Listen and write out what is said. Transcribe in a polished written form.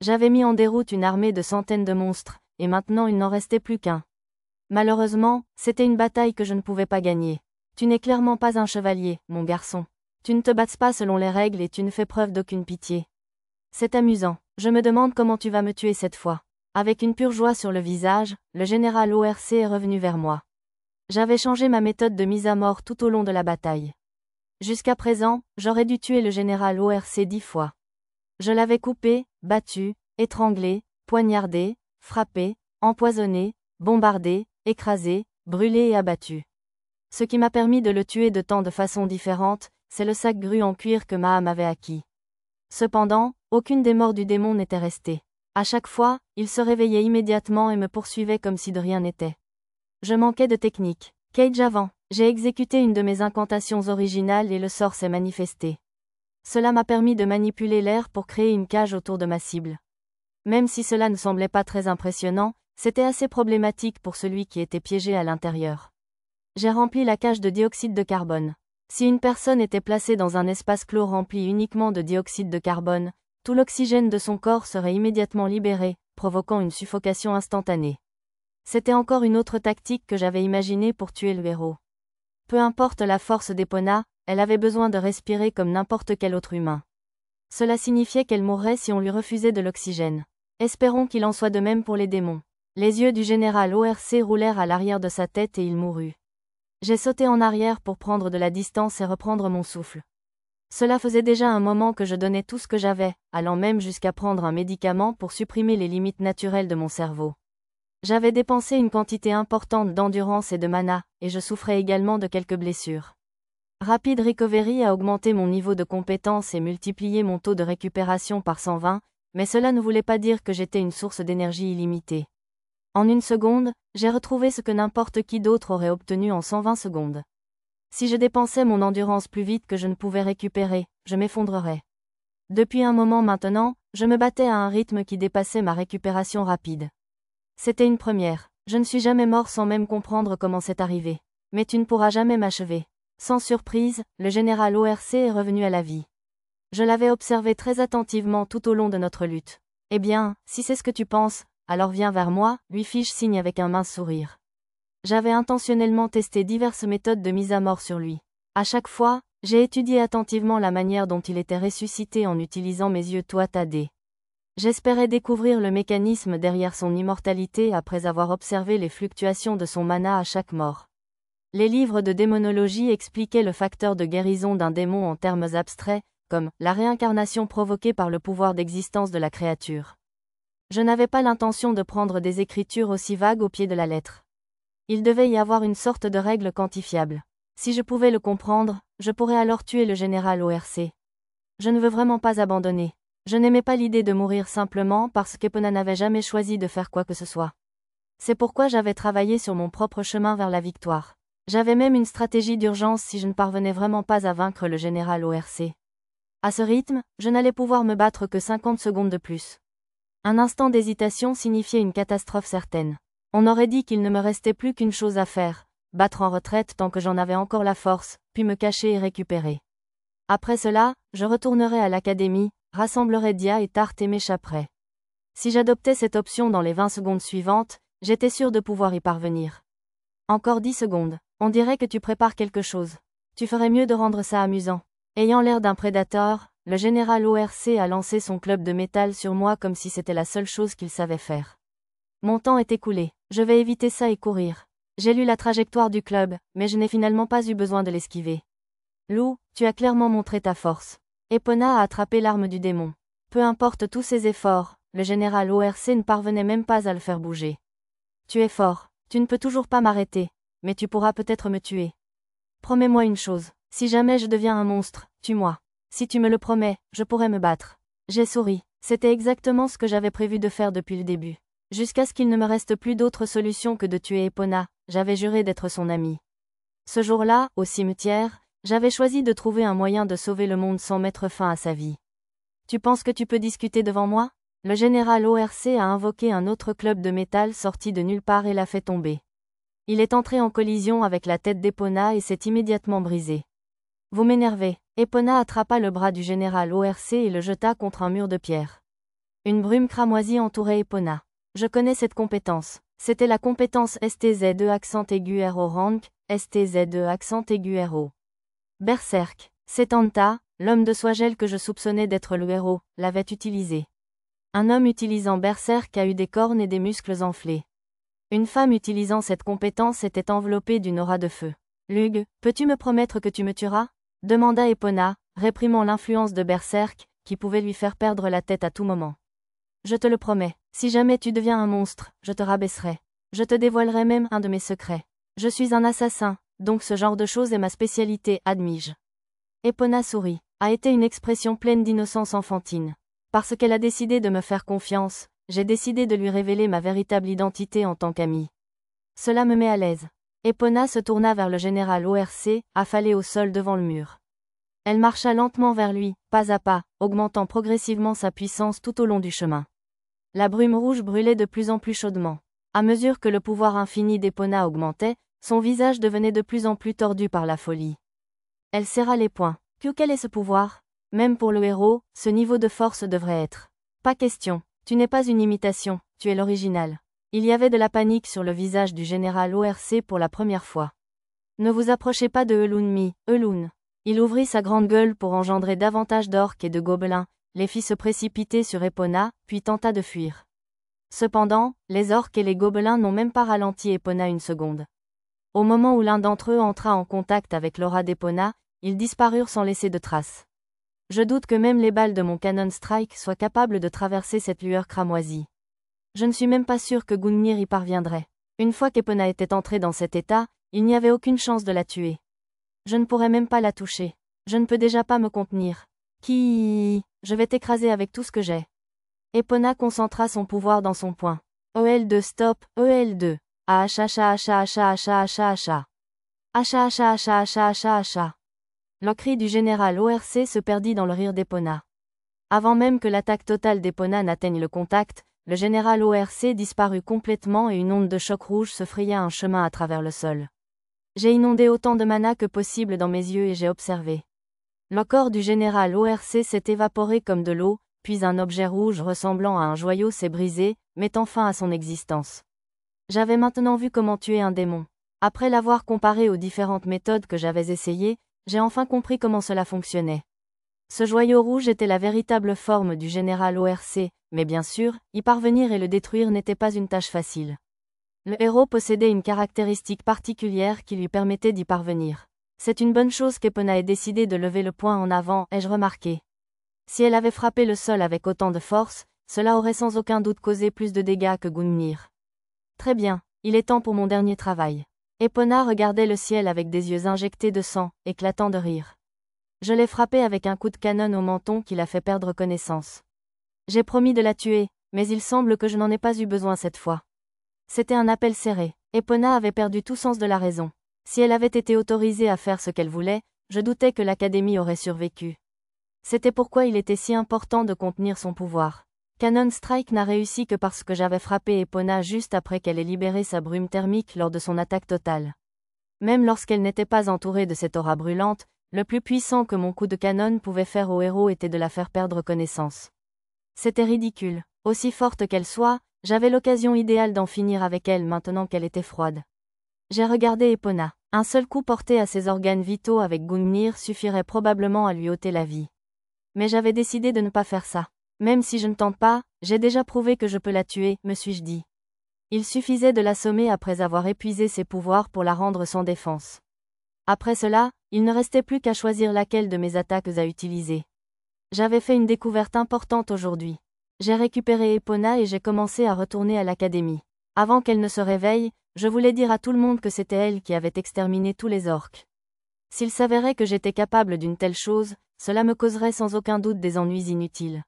J'avais mis en déroute une armée de centaines de monstres, et maintenant il n'en restait plus qu'un. Malheureusement, c'était une bataille que je ne pouvais pas gagner. Tu n'es clairement pas un chevalier, mon garçon. Tu ne te bats pas selon les règles et tu ne fais preuve d'aucune pitié. C'est amusant. Je me demande comment tu vas me tuer cette fois. Avec une pure joie sur le visage, le général ORC est revenu vers moi. J'avais changé ma méthode de mise à mort tout au long de la bataille. Jusqu'à présent, j'aurais dû tuer le général ORC 10 fois. Je l'avais coupé, battu, étranglé, poignardé, frappé, empoisonné, bombardé, écrasé, brûlé et abattu. Ce qui m'a permis de le tuer de tant de façons différentes, c'est le sac gru en cuir que Maha m'avait acquis. Cependant, aucune des morts du démon n'était restée. À chaque fois, il se réveillait immédiatement et me poursuivait comme si de rien n'était. Je manquais de technique. Cage avant, j'ai exécuté une de mes incantations originales et le sort s'est manifesté. Cela m'a permis de manipuler l'air pour créer une cage autour de ma cible. Même si cela ne semblait pas très impressionnant, c'était assez problématique pour celui qui était piégé à l'intérieur. J'ai rempli la cage de dioxyde de carbone. Si une personne était placée dans un espace clos rempli uniquement de dioxyde de carbone, tout l'oxygène de son corps serait immédiatement libéré, provoquant une suffocation instantanée. C'était encore une autre tactique que j'avais imaginée pour tuer le héros. Peu importe la force d'Epona, elle avait besoin de respirer comme n'importe quel autre humain. Cela signifiait qu'elle mourrait si on lui refusait de l'oxygène. Espérons qu'il en soit de même pour les démons. Les yeux du général ORC roulèrent à l'arrière de sa tête et il mourut. J'ai sauté en arrière pour prendre de la distance et reprendre mon souffle. Cela faisait déjà un moment que je donnais tout ce que j'avais, allant même jusqu'à prendre un médicament pour supprimer les limites naturelles de mon cerveau. J'avais dépensé une quantité importante d'endurance et de mana, et je souffrais également de quelques blessures. Rapid Recovery a augmenté mon niveau de compétence et multiplié mon taux de récupération par 120, mais cela ne voulait pas dire que j'étais une source d'énergie illimitée. En une seconde, j'ai retrouvé ce que n'importe qui d'autre aurait obtenu en 120 secondes. Si je dépensais mon endurance plus vite que je ne pouvais récupérer, je m'effondrerais. Depuis un moment maintenant, je me battais à un rythme qui dépassait ma récupération rapide. C'était une première. Je ne suis jamais mort sans même comprendre comment c'est arrivé. Mais tu ne pourras jamais m'achever. Sans surprise, le général ORC est revenu à la vie. Je l'avais observé très attentivement tout au long de notre lutte. Eh bien, si c'est ce que tu penses, alors viens vers moi, lui fis-je signe avec un mince sourire. J'avais intentionnellement testé diverses méthodes de mise à mort sur lui. À chaque fois, j'ai étudié attentivement la manière dont il était ressuscité en utilisant mes yeux toitadés. J'espérais découvrir le mécanisme derrière son immortalité après avoir observé les fluctuations de son mana à chaque mort. Les livres de démonologie expliquaient le facteur de guérison d'un démon en termes abstraits, comme la réincarnation provoquée par le pouvoir d'existence de la créature. Je n'avais pas l'intention de prendre des écritures aussi vagues au pied de la lettre. Il devait y avoir une sorte de règle quantifiable. Si je pouvais le comprendre, je pourrais alors tuer le général ORC. Je ne veux vraiment pas abandonner. Je n'aimais pas l'idée de mourir simplement parce qu'Epona n'avait jamais choisi de faire quoi que ce soit. C'est pourquoi j'avais travaillé sur mon propre chemin vers la victoire. J'avais même une stratégie d'urgence si je ne parvenais vraiment pas à vaincre le général ORC. À ce rythme, je n'allais pouvoir me battre que 50 secondes de plus. Un instant d'hésitation signifiait une catastrophe certaine. On aurait dit qu'il ne me restait plus qu'une chose à faire, battre en retraite tant que j'en avais encore la force, puis me cacher et récupérer. Après cela, je retournerais à l'académie, rassemblerais Dia et Tart et m'échapperais. Si j'adoptais cette option dans les 20 secondes suivantes, j'étais sûr de pouvoir y parvenir. Encore 10 secondes. On dirait que tu prépares quelque chose. Tu ferais mieux de rendre ça amusant. Ayant l'air d'un prédateur, le général ORC a lancé son club de métal sur moi comme si c'était la seule chose qu'il savait faire. Mon temps est écoulé. Je vais éviter ça et courir. J'ai lu la trajectoire du club, mais je n'ai finalement pas eu besoin de l'esquiver. Lou, tu as clairement montré ta force. Epona a attrapé l'arme du démon. Peu importe tous ses efforts, le général ORC ne parvenait même pas à le faire bouger. Tu es fort. Tu ne peux toujours pas m'arrêter, mais tu pourras peut-être me tuer. Promets-moi une chose. Si jamais je deviens un monstre, tue-moi. Si tu me le promets, je pourrai me battre. J'ai souri. C'était exactement ce que j'avais prévu de faire depuis le début. Jusqu'à ce qu'il ne me reste plus d'autre solution que de tuer Epona, j'avais juré d'être son ami. Ce jour-là, au cimetière, j'avais choisi de trouver un moyen de sauver le monde sans mettre fin à sa vie. Tu penses que tu peux discuter devant moi? Le général ORC a invoqué un autre club de métal sorti de nulle part et l'a fait tomber. Il est entré en collision avec la tête d'Epona et s'est immédiatement brisé. Vous m'énervez. Epona attrapa le bras du général ORC et le jeta contre un mur de pierre. Une brume cramoisie entourait Epona. Je connais cette compétence. C'était la compétence STZ2 accent aigu RO rank, STZ2 accent aigu RO. Berserk. Setanta, l'homme de Soigel que je soupçonnais d'être le héros, l'avait utilisé. Un homme utilisant Berserk a eu des cornes et des muscles enflés. Une femme utilisant cette compétence était enveloppée d'une aura de feu. Lug, peux-tu me promettre que tu me tueras? Demanda Epona, réprimant l'influence de Berserk, qui pouvait lui faire perdre la tête à tout moment. Je te le promets, si jamais tu deviens un monstre, je te rabaisserai. Je te dévoilerai même un de mes secrets. Je suis un assassin, donc ce genre de choses est ma spécialité, admis-je. Epona sourit, a été une expression pleine d'innocence enfantine. Parce qu'elle a décidé de me faire confiance, j'ai décidé de lui révéler ma véritable identité en tant qu'amie. Cela me met à l'aise. Epona se tourna vers le général ORC, affalé au sol devant le mur. Elle marcha lentement vers lui, pas à pas, augmentant progressivement sa puissance tout au long du chemin. La brume rouge brûlait de plus en plus chaudement. À mesure que le pouvoir infini d'Epona augmentait, son visage devenait de plus en plus tordu par la folie. Elle serra les poings. Quel est ce pouvoir? Même pour le héros, ce niveau de force devrait être. Pas question, tu n'es pas une imitation, tu es l'original. Il y avait de la panique sur le visage du général ORC pour la première fois. Ne vous approchez pas de Elun. Il ouvrit sa grande gueule pour engendrer davantage d'orques et de gobelins, les fit se précipiter sur Epona, puis tenta de fuir. Cependant, les orques et les gobelins n'ont même pas ralenti Epona une seconde. Au moment où l'un d'entre eux entra en contact avec l'aura d'Epona, ils disparurent sans laisser de traces. Je doute que même les balles de mon Cannon Strike soient capables de traverser cette lueur cramoisie. Je ne suis même pas sûr que Gungnir y parviendrait. Une fois qu'Epona était entrée dans cet état, il n'y avait aucune chance de la tuer. Je ne pourrais même pas la toucher. Je ne peux déjà pas me contenir. Je vais t'écraser avec tout ce que j'ai. Epona concentra son pouvoir dans son poing. OL2 stop, EL2. Acha. Le cri du général ORC se perdit dans le rire d'Epona. Avant même que l'attaque totale d'Epona n'atteigne le contact, le général ORC disparut complètement et une onde de choc rouge se fraya un chemin à travers le sol. J'ai inondé autant de mana que possible dans mes yeux et j'ai observé. Le corps du général ORC s'est évaporé comme de l'eau, puis un objet rouge ressemblant à un joyau s'est brisé, mettant fin à son existence. J'avais maintenant vu comment tuer un démon. Après l'avoir comparé aux différentes méthodes que j'avais essayées, j'ai enfin compris comment cela fonctionnait. Ce joyau rouge était la véritable forme du général ORC, mais bien sûr, y parvenir et le détruire n'était pas une tâche facile. Le héros possédait une caractéristique particulière qui lui permettait d'y parvenir. C'est une bonne chose qu'Epona ait décidé de lever le poing en avant, ai-je remarqué. Si elle avait frappé le sol avec autant de force, cela aurait sans aucun doute causé plus de dégâts que Gungnir. Très bien, il est temps pour mon dernier travail. Epona regardait le ciel avec des yeux injectés de sang, éclatant de rire. Je l'ai frappé avec un coup de canon au menton qui l'a fait perdre connaissance. J'ai promis de la tuer, mais il semble que je n'en ai pas eu besoin cette fois. C'était un appel serré. Epona avait perdu tout sens de la raison. Si elle avait été autorisée à faire ce qu'elle voulait, je doutais que l'Académie aurait survécu. C'était pourquoi il était si important de contenir son pouvoir. Cannon Strike n'a réussi que parce que j'avais frappé Epona juste après qu'elle ait libéré sa brume thermique lors de son attaque totale. Même lorsqu'elle n'était pas entourée de cette aura brûlante, le plus puissant que mon coup de canon pouvait faire au héros était de la faire perdre connaissance. C'était ridicule. Aussi forte qu'elle soit, j'avais l'occasion idéale d'en finir avec elle maintenant qu'elle était froide. J'ai regardé Epona. Un seul coup porté à ses organes vitaux avec Gungnir suffirait probablement à lui ôter la vie. Mais j'avais décidé de ne pas faire ça. Même si je ne tente pas, j'ai déjà prouvé que je peux la tuer, me suis-je dit. Il suffisait de l'assommer après avoir épuisé ses pouvoirs pour la rendre sans défense. Après cela, il ne restait plus qu'à choisir laquelle de mes attaques à utiliser. J'avais fait une découverte importante aujourd'hui. J'ai récupéré Epona et j'ai commencé à retourner à l'académie. Avant qu'elle ne se réveille, je voulais dire à tout le monde que c'était elle qui avait exterminé tous les orques. S'il s'avérait que j'étais capable d'une telle chose, cela me causerait sans aucun doute des ennuis inutiles.